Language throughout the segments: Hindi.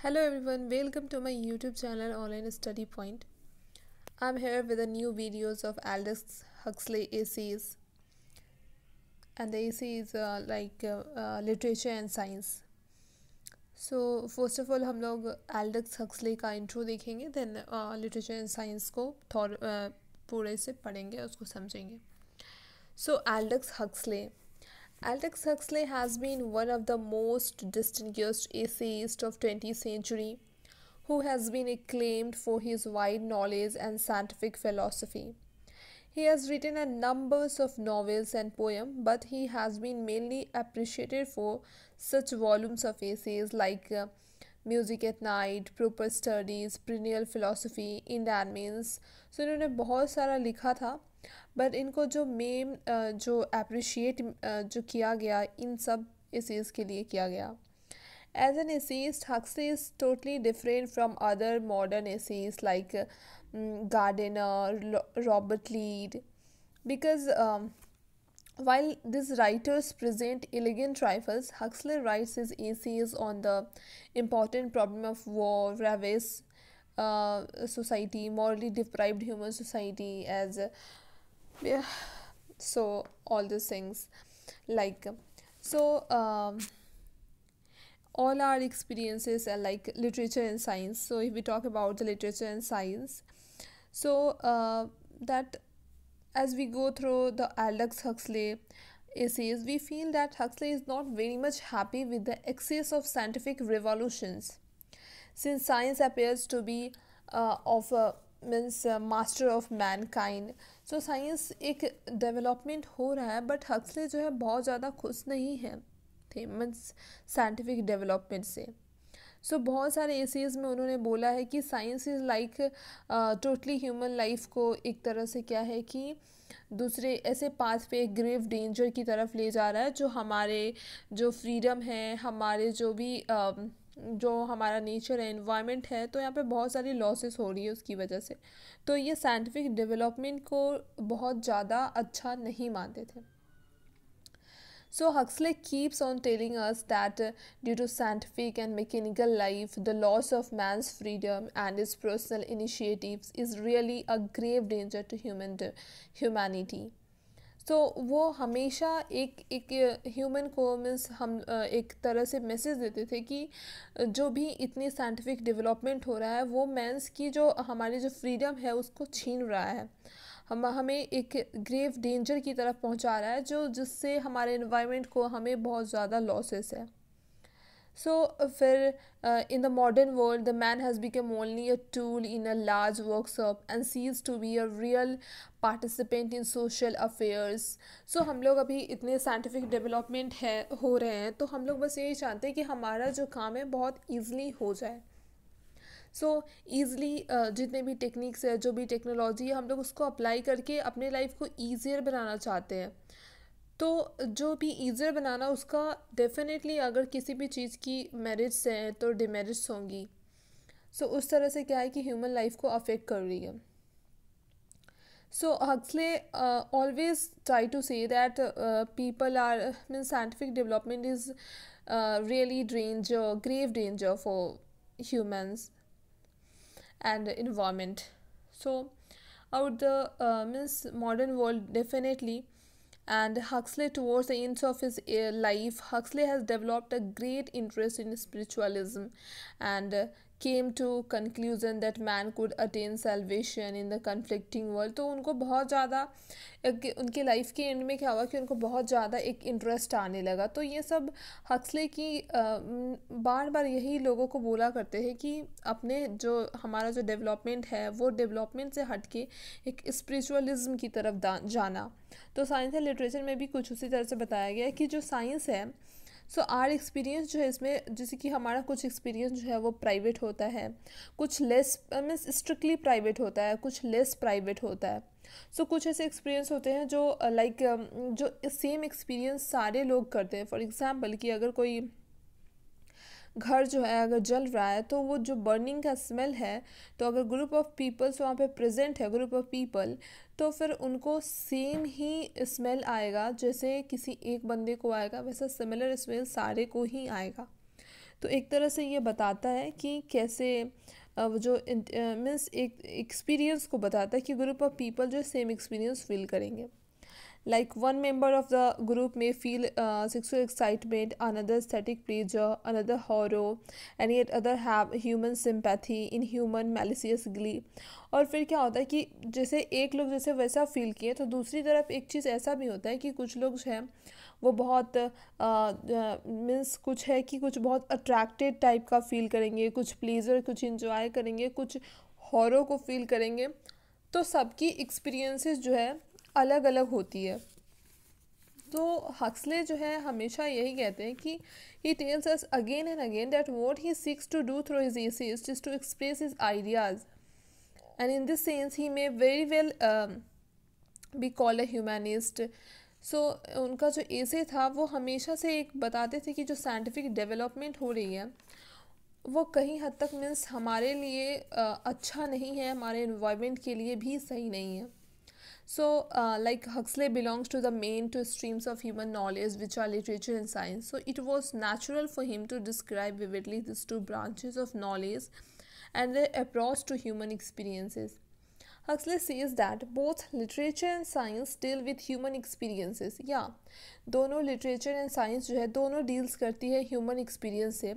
Hello everyone, welcome to my YouTube channel Online Study Point. I'm here with the new videos of Aldous Huxley essays, and the essay is literature and science. So first of all हम लोग Aldous Huxley का intro देखेंगे, then literature and science को पूरे से पढ़ेंगे, उसको समझेंगे. So Aldous Huxley has been one of the most distinguished essayists of 20th century who has been acclaimed for his wide knowledge and scientific philosophy. He has written a numbers of novels and poems, but he has been mainly appreciated for such volumes of essays like Music at Night, Proper Studies, Perennial Philosophy, Indamines. So इन्होंने बहुत सारा लिखा था, बट इनको जो मेन जो अप्रिशिएट जो किया गया इन सब essays के लिए किया गया. As an essayist, Huxley is totally different from other modern essayists like Gardner, Robert Lead, because while these writers present elegant trifles, Huxley writes his essays on the important problem of war, ravished society, morally deprived human society, as yeah, so all these things like so. All our experiences are like literature and science. So if we talk about the literature and science, so that as we go through the Aldous Huxley essays, we feel that Huxley is not very much happy with the excess of scientific revolutions, since science appears to be of a master of mankind. So science एक development हो रहा है, but Huxley जो है बहुत ज़्यादा खुश नहीं है थे मीन्स साइंटिफिक डेवलपमेंट से. सो बहुत सारे एसेज में उन्होंने बोला है कि science is like totally human life को एक तरह से क्या है कि दूसरे ऐसे पाथ पे एक ग्रेव डेंजर की तरफ ले जा रहा है, जो हमारे जो फ्रीडम है, हमारे जो भी जो हमारा नेचर है, एनवायरनमेंट है, तो यहाँ पे बहुत सारी लॉसेस हो रही है उसकी वजह से. तो ये साइंटिफिक डेवलपमेंट को बहुत ज़्यादा अच्छा नहीं मानते थे. So Huxley keeps on telling us that due to scientific and mechanical life, the loss of man's freedom and his personal initiatives is really a grave danger to humanity. So वो हमेशा एक ह्यूमन को मीन्स हम एक तरह से मैसेज देते थे कि जो भी इतनी साइंटिफिक डेवलपमेंट हो रहा है वो मैंस की जो हमारी जो फ्रीडम है उसको छीन रहा है, हमें एक ग्रेव डेंजर की तरफ पहुंचा रहा है, जो जिससे हमारे एनवायरनमेंट को हमें बहुत ज़्यादा लॉसेस है. सो फिर in the modern world the man has become only a tool in a large workshop and ceases to be a real participant in social affairs. So हम लोग अभी इतने साइंटिफिक डेवलपमेंट है हो रहे हैं, तो हम लोग बस यही चाहते हैं कि हमारा जो काम है बहुत ईजली हो जाए. सो ईज़िली जितने भी टेक्निक्स है, जो भी टेक्नोलॉजी है, हम लोग उसको अप्लाई करके अपने लाइफ को ईजियर बनाना चाहते हैं. तो जो भी ईजियर बनाना उसका डेफिनेटली अगर किसी भी चीज़ की मेरिट्स हैं तो डिमेरिट्स होंगी. सो उस तरह से क्या है कि ह्यूमन लाइफ को अफेक्ट कर रही है. So Huxley always try to say that people are means scientific development is really grave danger for humans and environment. So out the means modern world definitely, and Huxley towards the end of his life, Huxley has developed a great interest in spiritualism and came to conclusion that man could attain salvation in the conflicting world. तो उनको बहुत ज़्यादा उनके लाइफ के एंड में क्या हुआ कि उनको बहुत ज़्यादा एक इंटरेस्ट आने लगा. तो ये सब हक्सले की बार बार यही लोगों को बोला करते हैं कि अपने जो हमारा जो डेवलपमेंट है वो डेवलपमेंट से हट के एक स्पिरिचुअलिज्म की तरफ जाना. तो साइंस एंड लिटरेचर में भी कुछ उसी तरह से बताया गया है कि जो साइंस है, सो आर एक्सपीरियंस जो है इसमें, जैसे कि हमारा कुछ एक्सपीरियंस जो है वो प्राइवेट होता है, कुछ लेस मीन्स स्ट्रिक्टली प्राइवेट होता है, कुछ लेस प्राइवेट होता है. सो कुछ ऐसे एक्सपीरियंस होते हैं जो लाइक जो सेम एक्सपीरियंस सारे लोग करते हैं. फॉर एग्जांपल कि अगर कोई घर जो है अगर जल रहा है तो वो जो बर्निंग का स्मेल है, तो अगर ग्रुप ऑफ पीपल्स वहाँ पे प्रेजेंट है, ग्रुप ऑफ पीपल, तो फिर उनको सेम ही स्मेल आएगा. जैसे किसी एक बंदे को आएगा वैसा सिमिलर स्मेल सारे को ही आएगा. तो एक तरह से ये बताता है कि कैसे वो जो मीन्स एक एक्सपीरियंस को बताता है कि ग्रुप ऑफ पीपल जो सेम एक्सपीरियंस फील करेंगे. Like one member of the group may feel sexual excitement, another aesthetic pleasure, another horror, and yet other have human sympathy, inhuman malicious glee. और फिर क्या होता है कि जैसे एक लोग जैसे वैसा फील किए तो दूसरी तरफ एक चीज़ ऐसा भी होता है कि कुछ लोग हैं वो बहुत मीन्स कुछ है कि कुछ बहुत अट्रैक्टेड टाइप का फील करेंगे, कुछ प्लीज़र, कुछ इंजॉय करेंगे, कुछ हॉरर को फील करेंगे. तो सबकी एक्सपीरियंसेस जो है अलग अलग होती है. तो हक्सले जो है हमेशा यही कहते हैं कि he tells us again and again that what he seeks to do through his essays is to express his ideas, and in this sense he may very well be called a humanist. So उनका जो एसे था वो हमेशा से एक बताते थे कि जो साइंटिफिक डेवलपमेंट हो रही है वो कहीं हद तक मीन्स हमारे लिए अच्छा नहीं है, हमारे इन्वायरमेंट के लिए भी सही नहीं है. So, like Huxley belongs to the main two streams of human knowledge, which are literature and science. So, it was natural for him to describe vividly these two branches of knowledge and their approach to human experiences. Huxley says that both literature and science deal with human experiences. Yeah, दोनों literature and science जो है दोनों deals करती है human experience से,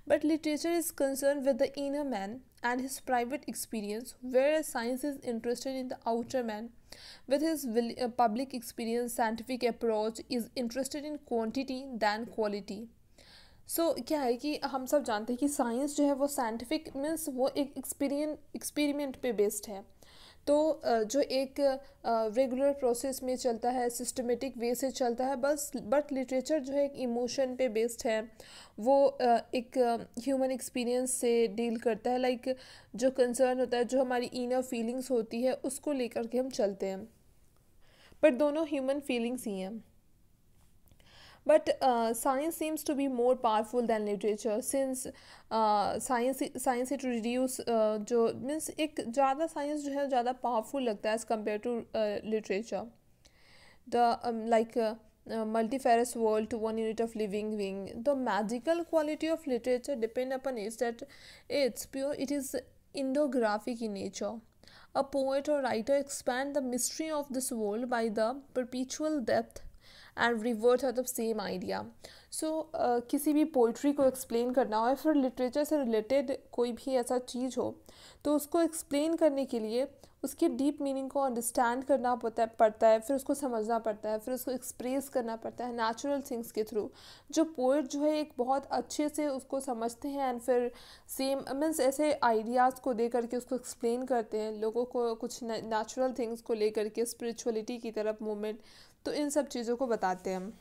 but literature is concerned with the inner man and his private experience, whereas science is interested in the outer man with his public experience. Scientific approach is interested in quantity than quality. सो क्या है कि हम सब जानते हैं कि साइंस जो है वो साइंटिफिक मीन्स वो एक एक्सपेरिमेंट पे बेस्ड है. तो जो एक रेगुलर प्रोसेस में चलता है, सिस्टमेटिक वे से चलता है बस. बट लिटरेचर जो है एक इमोशन पे बेस्ड है, वो एक ह्यूमन एक्सपीरियंस से डील करता है. लाइक जो कंसर्न होता है, जो हमारी इनर फीलिंग्स होती है उसको लेकर के हम चलते हैं. बट दोनों ह्यूमन फीलिंग्स ही हैं. But science seems to be more powerful than literature, since science it reduce जो मीन्स एक ज़्यादा साइंस जो है ज़्यादा पावरफुल लगता है as compare to literature. The like multifarious world to one unit of living being. The magical quality of literature depend upon is that it is endographic in nature. A poet or writer expand the mystery of this world by the perpetual depth and revert out of same idea. So किसी भी पोइट्री को एक्सप्लेन करना हो या फिर लिटरेचर से रिलेटेड कोई भी ऐसा चीज़ हो तो उसको एक्सप्लेन करने के लिए उसके डीप मीनिंग को अंडरस्टैंड करना पड़ता है, फिर उसको समझना पड़ता है, फिर उसको एक्सप्रेस करना पड़ता है नेचुरल थिंग्स के थ्रू. जो पोइट जो है एक बहुत अच्छे से उसको समझते हैं एंड फिर सेम मीन्स ऐसे आइडियाज़ को दे करके उसको एक्सप्लेन करते हैं लोगों को, कुछ नेचुरल थिंग्स को लेकर के स्पिरिचुअलिटी की तरफ मूवमेंट, तो इन सब चीज़ों को बताते हैं हम.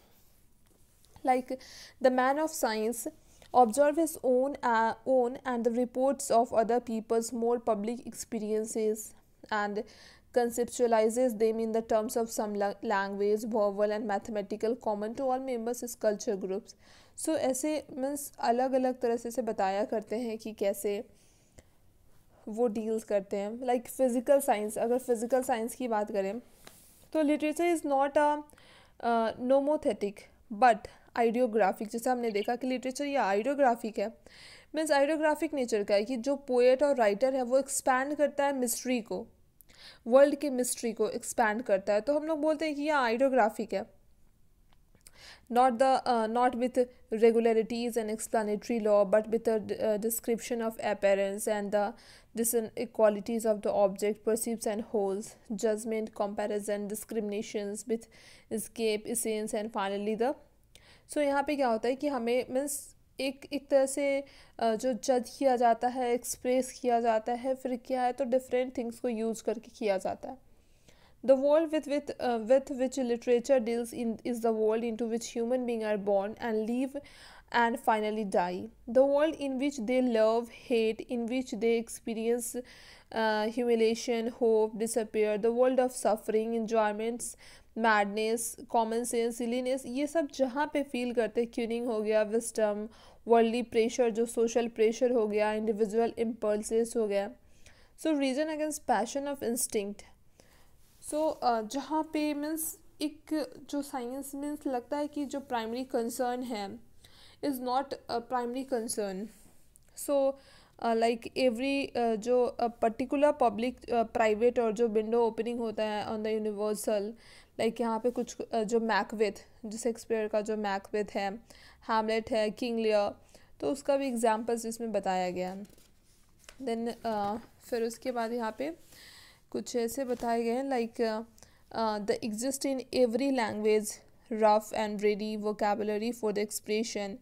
Like the man of science observe his own and the reports of other people's more public experiences and conceptualizes them in the terms of some language, verbal and mathematical common to all members of culture groups. So ऐसे मीन्स अलग अलग तरह से बताया करते हैं कि कैसे वो डील्स करते हैं. लाइक फिज़िकल साइंस, अगर फिज़िकल साइंस की बात करें तो literature is not a nomothetic but ideographic. जैसे हमने देखा कि लिटरेचर या आइडियोग्राफिक है, मीन्स आइडियोग्राफिक नेचर का है कि जो पोएट और राइटर है वो एक्सपैंड करता है मिस्ट्री को, वर्ल्ड के मिस्ट्री को एक्सपैंड करता है, तो हम लोग बोलते हैं कि यह आइडियोग्राफिक है. not with regularities and explanatory law, but with a description of appearance and the inequalities of the object, perceives and wholes, judgment, comparison, discriminations with escape, essence and finally the. So यहाँ पे क्या होता है कि हमें मीन्स एक तरह से जो जज किया जाता है, एक्सप्रेस किया जाता है, फिर क्या है तो डिफरेंट थिंग्स को यूज़ करके किया जाता है. The world with which literature deals in is the world into which human beings are born and live and finally die. The world in which they love, hate, in which they experience humiliation, hope, despair. The world of suffering, enjoyments, madness, common sense, silliness. ये सब जहाँ पे फील करते हैं, क्यूनिंग हो गया, विस्डम, वर्ल्डली प्रेशर, जो सोशल प्रेशर हो गया, इंडिविजुअल इम्पल्सेस हो गया. So reason against passion of instinct. So जहाँ पे मीन्स एक जो साइंस मीन्स लगता है कि जो प्राइमरी कंसर्न है is not a primary concern. So like every जो पर्टिकुलर पब्लिक प्राइवेट और जो विंडो ओपनिंग होता है ऑन द यूनिवर्सल, लाइक यहाँ पे कुछ जो मैकबेथ, जो शेक्सपियर का जो मैकबेथ है, हैमलेट है, किंग लियर, तो उसका भी एग्जाम्पल्स इसमें बताया गया है. देन फिर उसके बाद यहाँ पे कुछ ऐसे बताए गए हैं like the exist in every language rough and ready vocabulary for the expression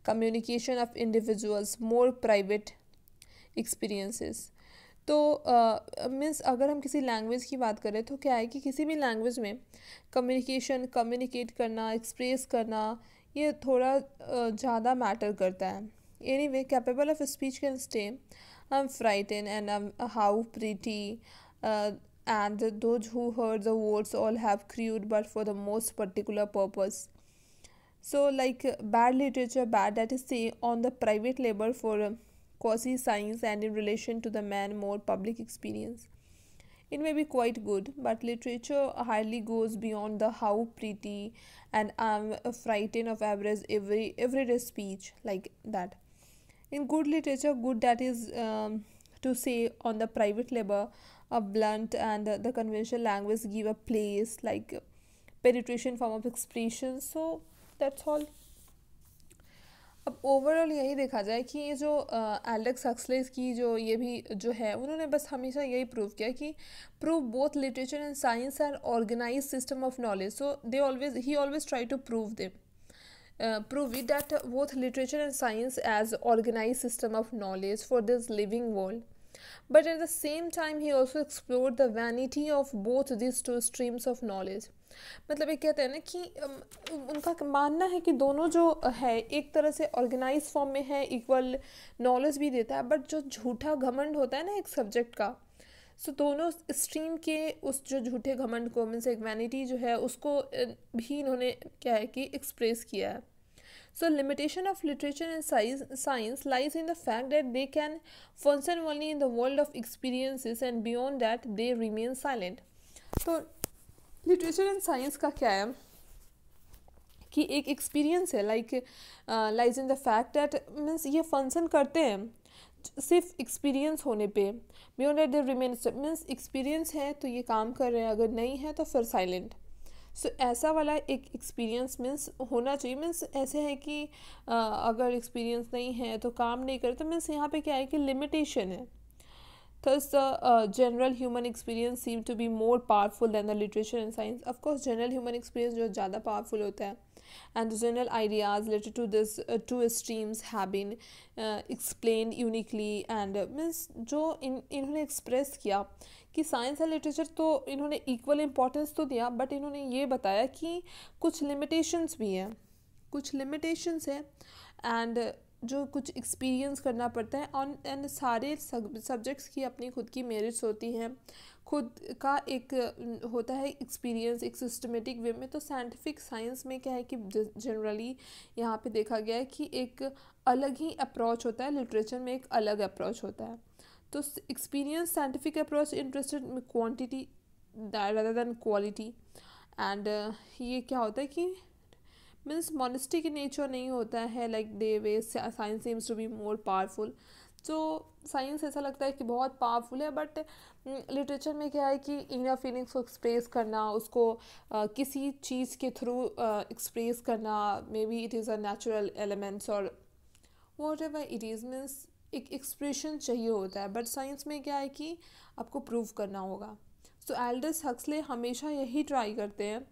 communication of individuals more private experiences. तो मीन्स अगर हम किसी लैंग्वेज की बात करें तो क्या है कि किसी भी लैंग्वेज में कम्युनिकेट करना, एक्सप्रेस करना, ये थोड़ा ज़्यादा मैटर करता है. Anyway, capable of speech can stay I am frighten and I am how pretty and those who heard the words all have crude but for the most particular purpose. So like bad literature, bad that is say on the private labor for quasi science and in relation to the man more public experience, it may be quite good, but literature hardly goes beyond the how pretty and I'm frightened of average everyday speech like that. In good literature, good that is to say on the private labor, a blunt and the conventional language give a place like penetration form of expression. So that's all. अब ओवरऑल यही देखा जाए कि ये जो एल्डेक्स हक्सले की जो ये भी जो है, उन्होंने बस हमेशा यही प्रूव किया कि prove both literature and science are organise system of knowledge. So they always ही always try to prove them prove it that both literature and science as organized system of knowledge for this living world. But at the same time he also explored the vanity of both these two streams of knowledge. मतलब ये कहते हैं ना कि उनका मानना है कि दोनों जो है एक तरह से ऑर्गेनाइज फॉर्म में है, इक्वल नॉलेज भी देता है, बट जो झूठा घमंड होता है ना एक सब्जेक्ट का, सो दोनों स्ट्रीम के उस जो झूठे घमंड को मीन्स एक वैनिटी जो है उसको भी इन्होंने क्या है कि एक्सप्रेस किया है. So limitation of literature and science lies in the fact that they can function only in the world of experiences and beyond that they remain silent. तो literature and science का क्या है कि एक एक्सपीरियंस है like lies in the fact that means ये फंक्शन करते हैं सिर्फ एक्सपीरियंस होने पे, beyond that they remain means experience है तो ये काम कर रहे हैं, अगर नहीं है तो फिर साइलेंट. सो ऐसा वाला एक एक्सपीरियंस मीन्स होना चाहिए. मीन्स ऐसे है कि अगर एक्सपीरियंस नहीं है तो काम नहीं करे, तो मीन्स यहाँ पे क्या है कि लिमिटेशन है. Thus, the general human experience seem to be more powerful than the literature and science. Of course, general human experience जो ज़्यादा powerful होता है, and the general ideas related to this two streams have been explained uniquely and means जो इन्होंने express किया कि साइंस और लिटरेचर तो इन्होंने इक्वल इम्पोर्टेंस तो दिया, बट इन्होंने ये बताया कि कुछ लिमिटेशंस भी हैं, कुछ लिमिटेशंस है एंड जो कुछ एक्सपीरियंस करना पड़ता है ऑन एंड सारे सब्जेक्ट्स की अपनी खुद की मेरिट्स होती हैं, खुद का एक होता है एक्सपीरियंस एक सिस्टमेटिक वे में. तो साइंटिफिक साइंस में क्या है कि जनरली यहाँ पे देखा गया है कि एक अलग ही अप्रोच होता है, लिटरेचर में एक अलग अप्रोच होता है. तो एक्सपीरियंस साइंटिफिक अप्रोच इंटरेस्टेड में quantity rather than quality. And ये क्या होता है कि मीन्स मॉनेस्टिक नेचर नहीं होता है like they way science seems to be more powerful. तो साइंस ऐसा लगता है कि बहुत पावरफुल है, बट लिटरेचर में क्या है कि इनर फीलिंग्स को एक्सप्रेस करना, उसको किसी चीज़ के थ्रू एक्सप्रेस करना, may be it is a natural elements और whatever it is, means एक एक्सप्रेशन चाहिए होता है. बट साइंस में क्या है कि आपको प्रूव करना होगा. सो एल्डस हक्सले हमेशा यही ट्राई करते हैं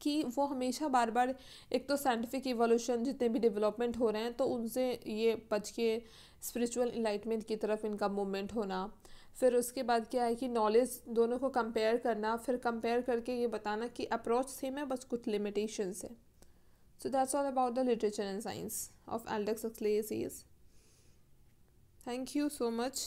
कि वो हमेशा बार बार एक तो साइंटिफिक इवोल्यूशन जितने भी डेवलपमेंट हो रहे हैं तो उनसे ये बच के स्पिरिचुअल इनलाइटमेंट की तरफ इनका मूवमेंट होना. फिर उसके बाद क्या है कि नॉलेज दोनों को कंपेयर करना, फिर कंपेयर करके ये बताना कि अप्रोच सेम है बस कुछ लिमिटेशंस है. So that's all about the literature and science of Aldous Huxley. Thank you so much.